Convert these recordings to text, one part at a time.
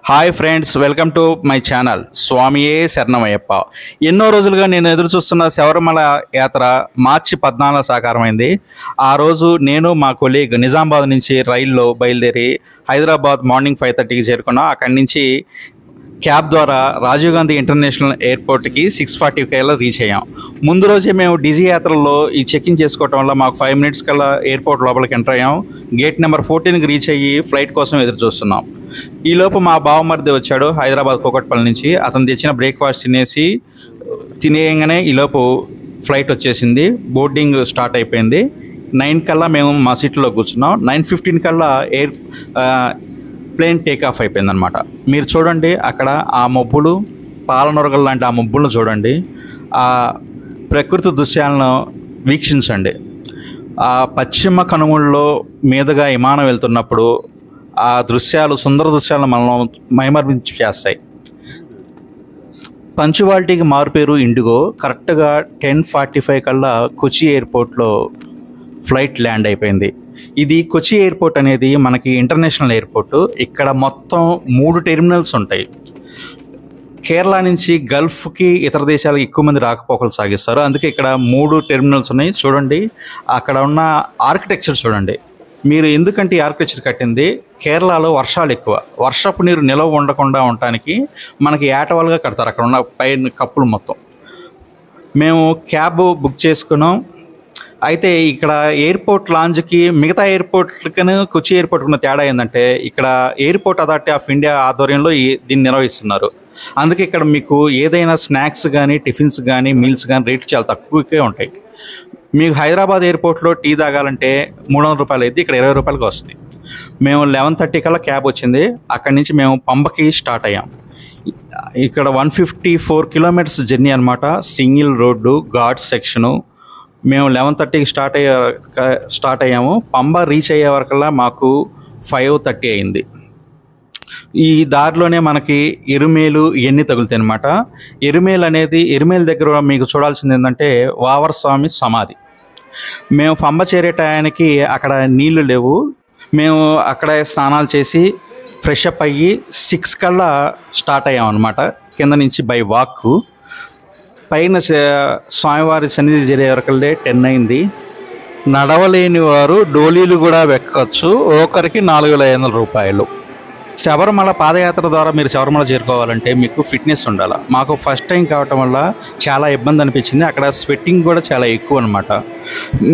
Hi friends, welcome to my channel స్వామియే శరణమయ్యప్ప. ఎన్నో రోజులుగా నేను ఎదురు చూస్తున్న శబరిమల యాత్ర మార్చి 14 సాకారమైంది. ఆ రోజు నేను మా కొలీగ్ నిజామాబాద్ నుంచి రైల్లో బయలుదేరి హైదరాబాద్ మార్నింగ్ 5:30కి చేరుకున్నాం. అక్కడి నుంచి క్యాబ్ ద్వారా రాజీవ్ గాంధీ ఇంటర్నేషనల్ ఎయిర్పోర్ట్కి 6:40 కల్లా రీచ్ అయ్యాం. ముందు రోజే మేము డిజీ యాత్రలో ఈ చెక్ఇన్ చేసుకోవటం వల్ల మాకు 5 మినిట్స్ కల్లా ఎయిర్పోర్ట్ లోపలికి ఎంటర్ అయ్యాం. గేట్ నెంబర్ 14కి రీచ్ అయ్యి ఫ్లైట్ కోసం ఎదురు చూస్తున్నాం. ఈలోపు మా బావమరిది వచ్చాడు హైదరాబాద్ కూకట్పల్లి నుంచి. అతను తెచ్చిన బ్రేక్ఫాస్ట్ తినేయంగానే ఈలోపు ఫ్లైట్ వచ్చేసింది. బోర్డింగ్ స్టార్ట్ అయిపోయింది. 9 కల్లా మేము మా సీట్లో కూర్చున్నాం. 9:15 కల్లా ప్లేన్ టేక్ ఆఫ్ అయిపోయిందనమాట. మీరు చూడండి, అక్కడ ఆ మబ్బులు, పాలనొరగలు లాంటి ఆ మబ్బులను చూడండి, ఆ ప్రకృతి దృశ్యాలను వీక్షించండి. ఆ పశ్చిమ కనుమల్లో మీదుగా విమానం వెళ్తున్నప్పుడు ఆ దృశ్యాలు, సుందర దృశ్యాలను మనం మైమర్పించి చేస్తాయి. పంచువాలిటీకి మారుపేరు ఇండిగో. కరెక్ట్గా 10:45 కల్లా కొచ్చి ఎయిర్పోర్ట్లో ఫ్లైట్ ల్యాండ్ అయిపోయింది. ఇది కొచ్చి ఎయిర్పోర్ట్ అనేది మనకి ఇంటర్నేషనల్ ఎయిర్పోర్టు. ఇక్కడ మొత్తం 3 టెర్మినల్స్ ఉంటాయి. కేరళ నుంచి గల్ఫ్కి, ఇతర దేశాలకు ఎక్కువ మంది రాకపోకలు సాగిస్తారు. అందుకే ఇక్కడ 3 టెర్మినల్స్ ఉన్నాయి. చూడండి, అక్కడ ఉన్న ఆర్కిటెక్చర్ చూడండి. మీరు ఎందుకంటే ఈ ఆర్కిటెక్చర్ కట్టింది, కేరళలో వర్షాలు ఎక్కువ, వర్షపు నీరు నిలవ ఉండకుండా ఉండటానికి మనకి ఏటవాలుగా కడతారు అక్కడ ఉన్న పైన కప్పులు మొత్తం. మేము క్యాబ్ బుక్ చేసుకున్నాం. అయితే ఇక్కడ ఎయిర్పోర్ట్ లాంజ్కి మిగతా ఎయిర్పోర్ట్లకను కొచ్చి ఎయిర్పోర్ట్కి ఉన్న తేడా ఏంటంటే, ఇక్కడ ఎయిర్పోర్ట్ అథారిటీ ఆఫ్ ఇండియా ఆధ్వర్యంలో దీన్ని నిర్వహిస్తున్నారు. అందుకే ఇక్కడ మీకు ఏదైనా స్నాక్స్ కానీ, టిఫిన్స్ కానీ, మీల్స్ కానీ రేట్లు చాలా తక్కువకే ఉంటాయి. మీకు హైదరాబాద్ ఎయిర్పోర్ట్లో టీ తాగాలంటే 300 రూపాయలు అయితే ఇక్కడ 20 రూపాయలకి వస్తుంది. మేము 11:30 కల్లా క్యాబ్ వచ్చింది. అక్కడి నుంచి మేము పంబకి స్టార్ట్ అయ్యాం. ఇక్కడ 154 కిలోమీటర్స్ జర్నీ అనమాట. Single road, Ghats section. మేము 11:30కి స్టార్ట్ అయ్యాము. పంబ రీచ్ అయ్యే వరకల్లా మాకు 5:30 అయింది. ఈ దారిలోనే మనకి ఎరుమేలు ఇవన్నీ తగులుతాయి అనమాట. ఎరుమేలు దగ్గర మీకు చూడాల్సింది ఏంటంటే వావర్ స్వామి సమాధి. మేము పంబ చేరే టయానికి అక్కడ నీళ్లు లేవు. మేము అక్కడే స్నానాలు చేసి ఫ్రెష్ అప్ అయ్యి 6 కల్లా స్టార్ట్ అయ్యాం అనమాట. కింద నుంచి బై వాక్. పైన స్వామివారి సన్నిధి చేరే వరకల్లా 10 అయింది. నడవలేని వారు డోలీలు కూడా ఎక్కవచ్చు. ఒకరికి 4,500 రూపాయలు. శబరిమల పాదయాత్ర ద్వారా మీరు శబరిమల చేరుకోవాలంటే మీకు ఫిట్నెస్ ఉండాలి. మాకు ఫస్ట్ టైం కావటం వల్ల చాలా ఇబ్బంది అనిపించింది. అక్కడ స్వెట్టింగ్ కూడా చాలా ఎక్కువ అనమాట.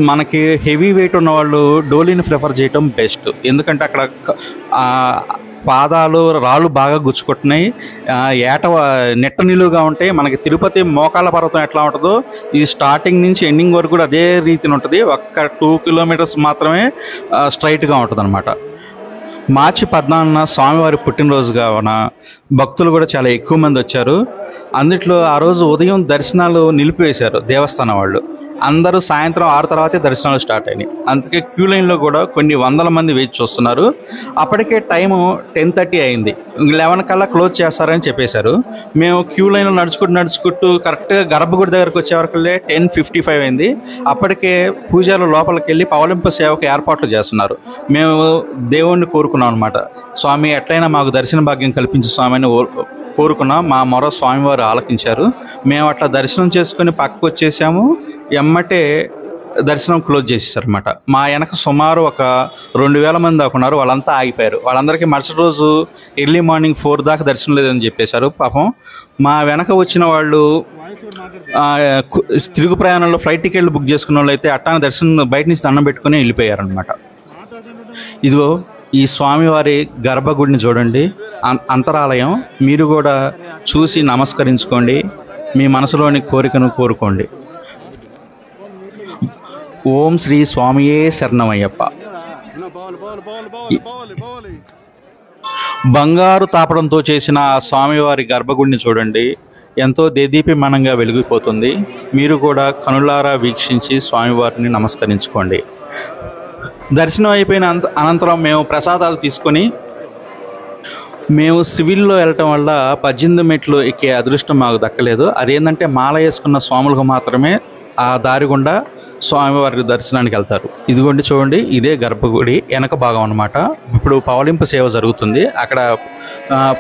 మనకి హెవీ వెయిట్ ఉన్న వాళ్ళు డోలీని ప్రిఫర్ చేయటం బెస్ట్. ఎందుకంటే అక్కడ పాదాలు, రాళ్ళు బాగా గుచ్చుకుంటున్నాయి. నెట్ట నిలువుగా ఉంటాయి. మనకి తిరుపతి మోకాళ్ళ పర్వతం ఎట్లా ఉంటుందో ఈ స్టార్టింగ్ నుంచి ఎండింగ్ వరకు కూడా అదే రీతిని ఉంటుంది. ఒక్క 2 కిలోమీటర్స్ మాత్రమే స్ట్రైట్గా ఉంటుంది అనమాట. మార్చి 14న స్వామివారి పుట్టినరోజు కావున భక్తులు కూడా చాలా ఎక్కువ మంది వచ్చారు. అందుట్లో ఆ రోజు ఉదయం దర్శనాలు నిలిపివేశారు దేవస్థానం వాళ్ళు. అందరూ సాయంత్రం 6 తర్వాతే దర్శనాలు స్టార్ట్ అయినాయి. అందుకే క్యూ లైన్లో కూడా కొన్ని వందల మంది వేచి చూస్తున్నారు. అప్పటికే టైము 10:30 అయింది. 11 కల్లా క్లోజ్ చేస్తారని చెప్పేశారు. మేము క్యూ లైన్లో నడుచుకుంటూ కరెక్ట్గా గర్భగుడి దగ్గరకు వచ్చేవరకల్లా 10:55 అయింది. అప్పటికే పూజారులు లోపలికి వెళ్ళి పవలింపు సేవకు ఏర్పాట్లు చేస్తున్నారు. మేము దేవుణ్ణి కోరుకున్నాం అనమాట. స్వామి, ఎట్లయినా మాకు దర్శన భాగ్యం కల్పించు స్వామి అని కోరుకున్నాం. మా మొర స్వామివారు ఆలకించారు. మేము అట్లా దర్శనం చేసుకుని పక్కకు వచ్చేసాము. ఎమ్మటే దర్శనం క్లోజ్ చేసేసారు అనమాట. మా వెనక సుమారు ఒక 2,000 మంది దాకా ఉన్నారు. వాళ్ళంతా ఆగిపోయారు. వాళ్ళందరికీ మరుసటి రోజు ఎర్లీ మార్నింగ్ 4 దాకా దర్శనం లేదని చెప్పేశారు. పాపం మా వెనక వచ్చిన వాళ్ళు తిరుగు ప్రయాణంలో ఫ్లైట్ టికెట్లు బుక్ చేసుకున్న వాళ్ళు అయితే అట్టాన దర్శనం బయట నుంచి దండం పెట్టుకుని వెళ్ళిపోయారనమాట. ఇదిగో ఈ స్వామివారి గర్భగుడిని చూడండి, అంతరాలయం. మీరు కూడా చూసి నమస్కరించుకోండి. మీ మనసులోని కోరికను కోరుకోండి. ఓం శ్రీ స్వామియే శరణమయ్యప్ప. బంగారు తాపడంతో చేసిన ఆ స్వామివారి గర్భగుడిని చూడండి, ఎంతో దేదీప్యమానంగా వెలిగిపోతుంది. మీరు కూడా కనులారా వీక్షించి స్వామివారిని నమస్కరించుకోండి. దర్శనం అయిపోయిన అనంతరం మేము ప్రసాదాలు తీసుకొని మేము సివిల్లో వెళ్ళటం వల్ల 18 మెట్లు ఎక్కే అదృష్టం మాకు దక్కలేదు. అదేంటంటే మాల వేసుకున్న స్వాములకు మాత్రమే ఆ దారి గుండా స్వామివారి దర్శనానికి వెళ్తారు. ఇదిగోండి చూడండి, ఇదే గర్భగుడి వెనక భాగం అన్నమాట. ఇప్పుడు పవలింపు సేవ జరుగుతుంది. అక్కడ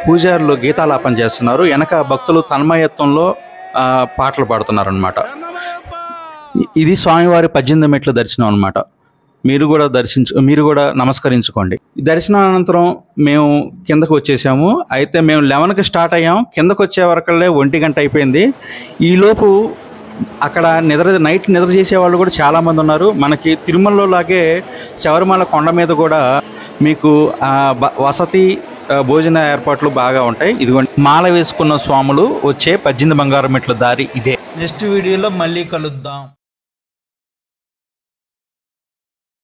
పూజారులు గీతాలాపన చేస్తున్నారు. వెనక భక్తులు తన్మయత్వంలో పాటలు పాడుతున్నారు అనమాట. ఇది స్వామివారి 18 మెట్ల దర్శనం అనమాట. మీరు కూడా నమస్కరించుకోండి. దర్శనం అనంతరం మేము కిందకు వచ్చేసాము. అయితే మేము 11కి స్టార్ట్ అయ్యాం. కిందకు వచ్చే వరకల్లే 1 గంట అయిపోయింది. ఈలోపు అక్కడ నైట్ నిద్ర చేసే వాళ్ళు కూడా చాలామంది ఉన్నారు. మనకి తిరుమలలో లాగే శబరిమల కొండ మీద కూడా మీకు వసతి భోజన ఏర్పాట్లు బాగా ఉంటాయి. ఇదిగోండి, మాల వేసుకున్న స్వాములు వచ్చే 18 బంగారు మెట్ల దారి ఇదే. నెక్స్ట్ వీడియోలో మళ్ళీ కలుద్దాం.